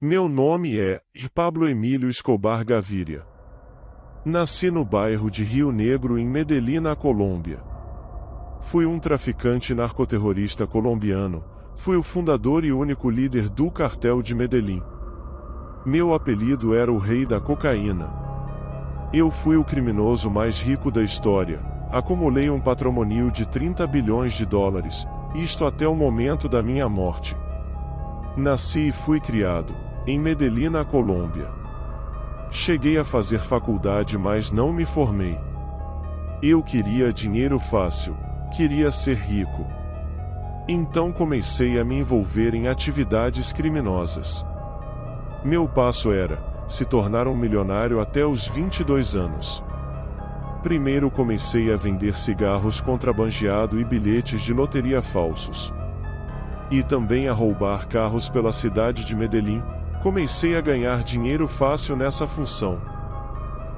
Meu nome é Pablo Emílio Escobar Gaviria. Nasci no bairro de Rio Negro, em Medellín, na Colômbia. Fui um traficante narcoterrorista colombiano. Fui o fundador e único líder do cartel de Medellín. Meu apelido era o Rei da Cocaína. Eu fui o criminoso mais rico da história. Acumulei um patrimônio de 30 bilhões de dólares, isto até o momento da minha morte. Nasci e fui criado em Medellín, na Colômbia. Cheguei a fazer faculdade, mas não me formei. Eu queria dinheiro fácil, queria ser rico. Então comecei a me envolver em atividades criminosas. Meu passo era se tornar um milionário até os 22 anos. Primeiro comecei a vender cigarros contrabandeados e bilhetes de loteria falsos. E também a roubar carros pela cidade de Medellín. Comecei a ganhar dinheiro fácil nessa função.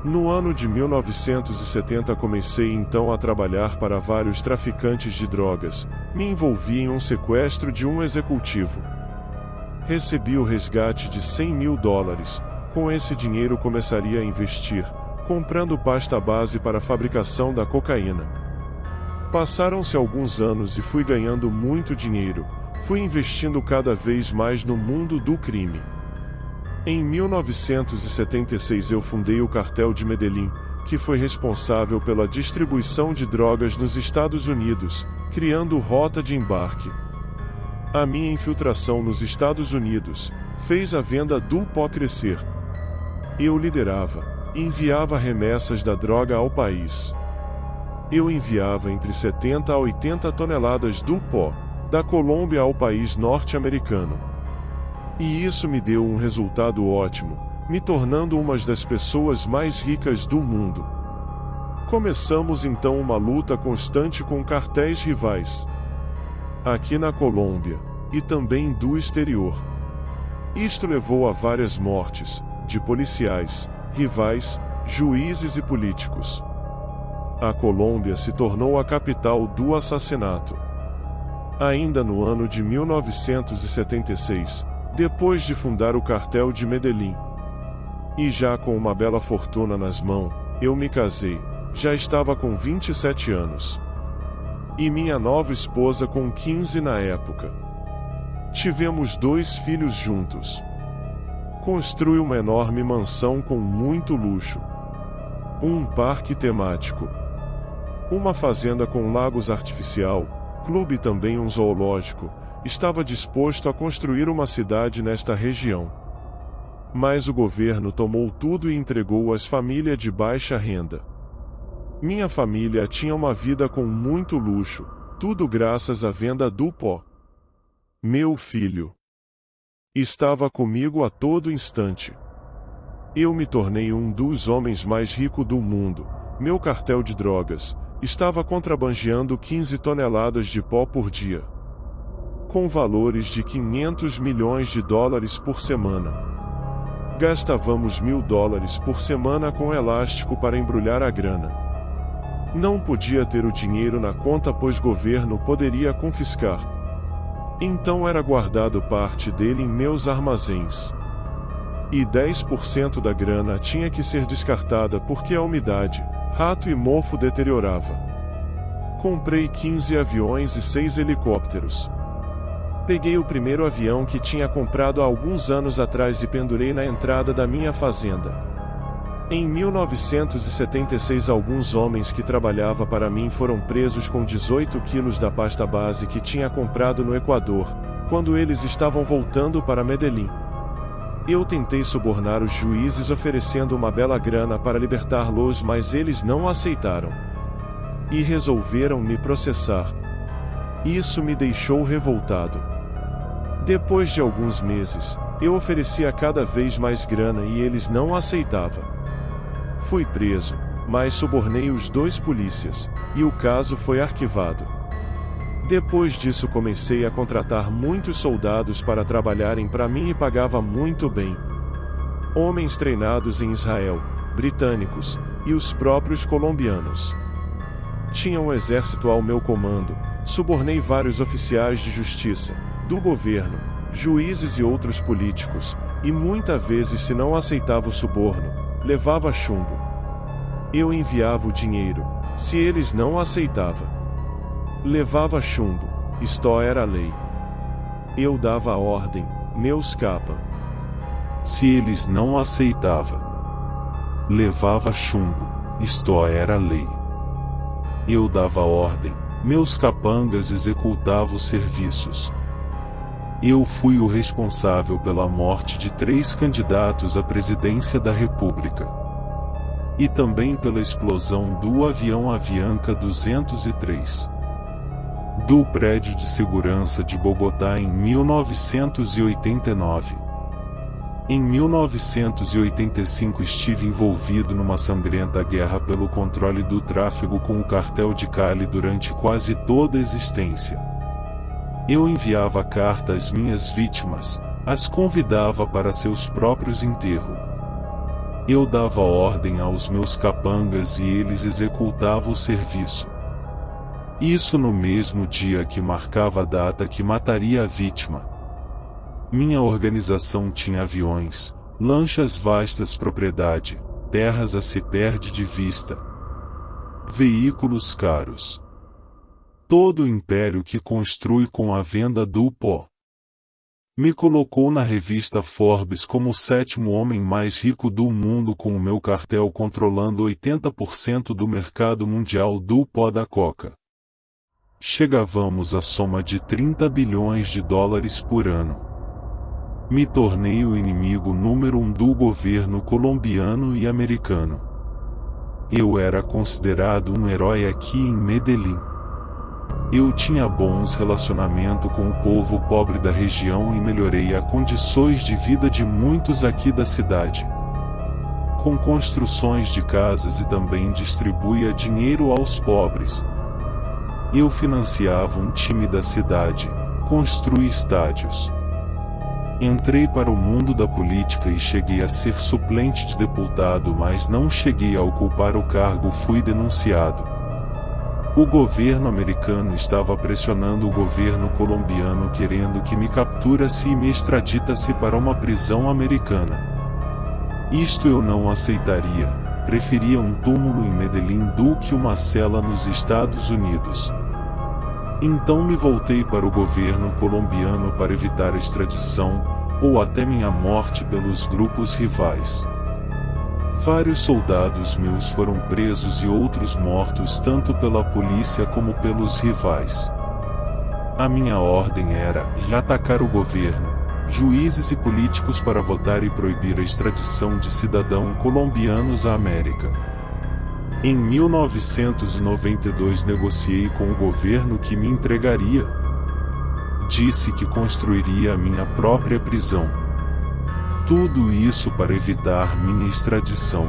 No ano de 1970 comecei então a trabalhar para vários traficantes de drogas. Me envolvi em um sequestro de um executivo. Recebi o resgate de 100 mil dólares. Com esse dinheiro começaria a investir, comprando pasta base para a fabricação da cocaína. Passaram-se alguns anos e fui ganhando muito dinheiro. Fui investindo cada vez mais no mundo do crime. Em 1976 eu fundei o Cartel de Medellín, que foi responsável pela distribuição de drogas nos Estados Unidos, criando rota de embarque. A minha infiltração nos Estados Unidos fez a venda do pó crescer. Eu liderava, enviava remessas da droga ao país. Eu enviava entre 70 a 80 toneladas do pó da Colômbia ao país norte-americano. E isso me deu um resultado ótimo, me tornando uma das pessoas mais ricas do mundo. Começamos então uma luta constante com cartéis rivais, aqui na Colômbia, e também do exterior. Isto levou a várias mortes, de policiais, rivais, juízes e políticos. A Colômbia se tornou a capital do assassinato. Ainda no ano de 1976, depois de fundar o cartel de Medellín, e já com uma bela fortuna nas mãos, eu me casei, já estava com 27 anos. E minha nova esposa com 15 na época. Tivemos 2 filhos juntos. Construí uma enorme mansão com muito luxo. Um parque temático. Uma fazenda com lagos artificial, clube e também um zoológico. Estava disposto a construir uma cidade nesta região. Mas o governo tomou tudo e entregou às famílias de baixa renda. Minha família tinha uma vida com muito luxo, tudo graças à venda do pó. Meu filho estava comigo a todo instante. Eu me tornei um dos homens mais ricos do mundo. Meu cartel de drogas estava contrabandeando 15 toneladas de pó por dia, com valores de 500 milhões de dólares por semana. Gastávamos $1.000 por semana com elástico para embrulhar a grana. Não podia ter o dinheiro na conta, pois o governo poderia confiscar. Então era guardado parte dele em meus armazéns. E 10% da grana tinha que ser descartada porque a umidade, rato e mofo deteriorava. Comprei 15 aviões e 6 helicópteros. Peguei o primeiro avião que tinha comprado há alguns anos atrás e pendurei na entrada da minha fazenda. Em 1976 alguns homens que trabalhavam para mim foram presos com 18 quilos da pasta base que tinha comprado no Equador, quando eles estavam voltando para Medellín. Eu tentei subornar os juízes oferecendo uma bela grana para libertá-los, mas eles não aceitaram. E resolveram me processar. Isso me deixou revoltado. Depois de alguns meses, eu oferecia cada vez mais grana e eles não aceitavam. Fui preso, mas subornei os 2 polícias, e o caso foi arquivado. Depois disso comecei a contratar muitos soldados para trabalharem para mim e pagava muito bem. Homens treinados em Israel, britânicos, e os próprios colombianos. Tinha um exército ao meu comando. Subornei vários oficiais de justiça, do governo, juízes e outros políticos, E muitas vezes, se não aceitava o suborno, levava chumbo. Eu enviava o dinheiro. Se eles não aceitavam, levava chumbo. Isto era a lei. Eu dava a ordem, meus capa. Se eles não aceitavam, levava chumbo. Isto era a lei. Eu dava a ordem, meus capangas executavam os serviços. Eu fui o responsável pela morte de 3 candidatos à presidência da República. E também pela explosão do avião Avianca 203. Do prédio de segurança de Bogotá em 1989. Em 1985 estive envolvido numa sangrenta guerra pelo controle do tráfego com o cartel de Cali durante quase toda a existência. Eu enviava carta às minhas vítimas, as convidava para seus próprios enterros. Eu dava ordem aos meus capangas e eles executavam o serviço. Isso no mesmo dia que marcava a data que mataria a vítima. Minha organização tinha aviões, lanchas, vastas propriedade, terras a se perde de vista, veículos caros. Todo o império que construi com a venda do pó. Me colocou na revista Forbes como o 7º homem mais rico do mundo, com o meu cartel controlando 80% do mercado mundial do pó da coca. Chegávamos à soma de 30 bilhões de dólares por ano. Me tornei o inimigo número 1 do governo colombiano e americano. Eu era considerado um herói aqui em Medellín. Eu tinha bons relacionamentos com o povo pobre da região e melhorei as condições de vida de muitos aqui da cidade. Com construções de casas e também distribuía dinheiro aos pobres. Eu financiava um time da cidade, construí estádios. Entrei para o mundo da política e cheguei a ser suplente de deputado, mas não cheguei a ocupar o cargo, fui denunciado. O governo americano estava pressionando o governo colombiano querendo que me capturasse e me extraditasse para uma prisão americana. Isto eu não aceitaria, preferia um túmulo em Medellín do que uma cela nos Estados Unidos. Então me voltei para o governo colombiano para evitar a extradição, ou até minha morte pelos grupos rivais. Vários soldados meus foram presos e outros mortos tanto pela polícia como pelos rivais. A minha ordem era atacar o governo, juízes e políticos para votar e proibir a extradição de cidadãos colombianos à América. Em 1992 negociei com o governo que me entregaria. Disse que construiria a minha própria prisão. Tudo isso para evitar minha extradição.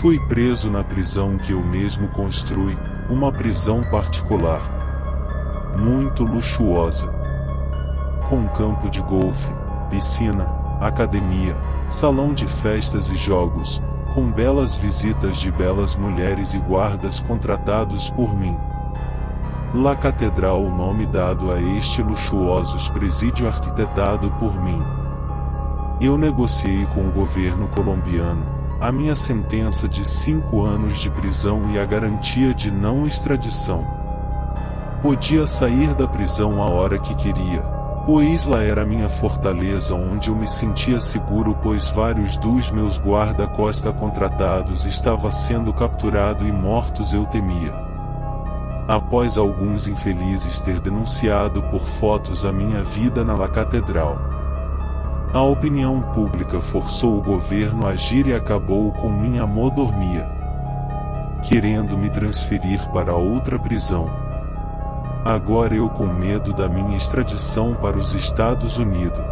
Fui preso na prisão que eu mesmo construí, uma prisão particular. Muito luxuosa. Com campo de golfe, piscina, academia, salão de festas e jogos, com belas visitas de belas mulheres e guardas contratados por mim. La Catedral, o nome dado a este luxuoso presídio arquitetado por mim. Eu negociei com o governo colombiano a minha sentença de 5 anos de prisão e a garantia de não extradição. Podia sair da prisão a hora que queria, pois lá era minha fortaleza onde eu me sentia seguro, pois vários dos meus guarda-costa contratados estavam sendo capturados e mortos. Eu temia. Após alguns infelizes ter denunciado por fotos a minha vida na La Catedral, a opinião pública forçou o governo a agir e acabou com minha mordomia, querendo me transferir para outra prisão. Agora eu, com medo da minha extradição para os Estados Unidos,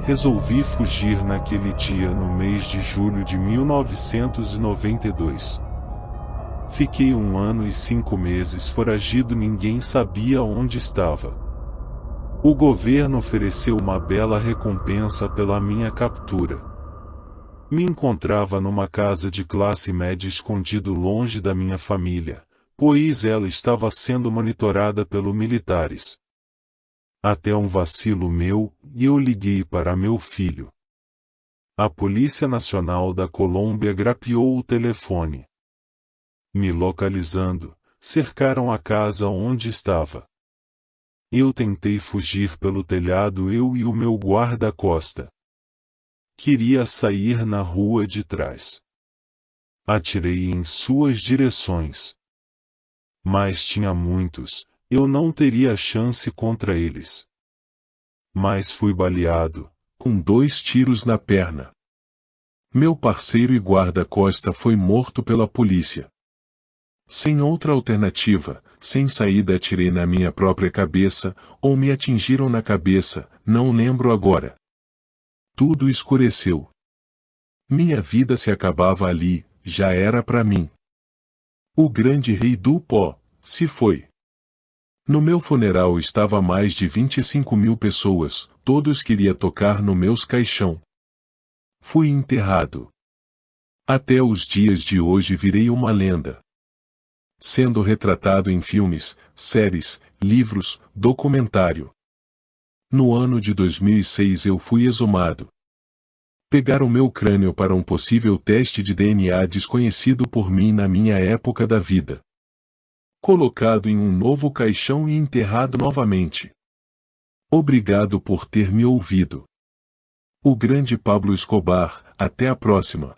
resolvi fugir naquele dia no mês de julho de 1992. Fiquei 1 ano e 5 meses foragido, ninguém sabia onde estava. O governo ofereceu uma bela recompensa pela minha captura. Me encontrava numa casa de classe média escondido longe da minha família, pois ela estava sendo monitorada pelos militares. Até um vacilo meu, e eu liguei para meu filho. A Polícia Nacional da Colômbia grapeou o telefone. Me localizando, cercaram a casa onde estava. Eu tentei fugir pelo telhado, eu e o meu guarda-costa. Queria sair na rua de trás. Atirei em suas direções. Mas tinha muitos, eu não teria chance contra eles. Mas fui baleado, com 2 tiros na perna. Meu parceiro e guarda-costa foi morto pela polícia. Sem outra alternativa, sem saída, atirei na minha própria cabeça, ou me atingiram na cabeça, não lembro agora. Tudo escureceu. Minha vida se acabava ali, já era para mim. O grande rei do pó se foi. No meu funeral estava mais de 25.000 pessoas, todos queriam tocar no meus caixão. Fui enterrado. Até os dias de hoje virei uma lenda. Sendo retratado em filmes, séries, livros, documentário. No ano de 2006 eu fui exumado. Pegaram meu crânio para um possível teste de DNA desconhecido por mim na minha época da vida. Colocado em um novo caixão e enterrado novamente. Obrigado por ter me ouvido. O grande Pablo Escobar, até a próxima.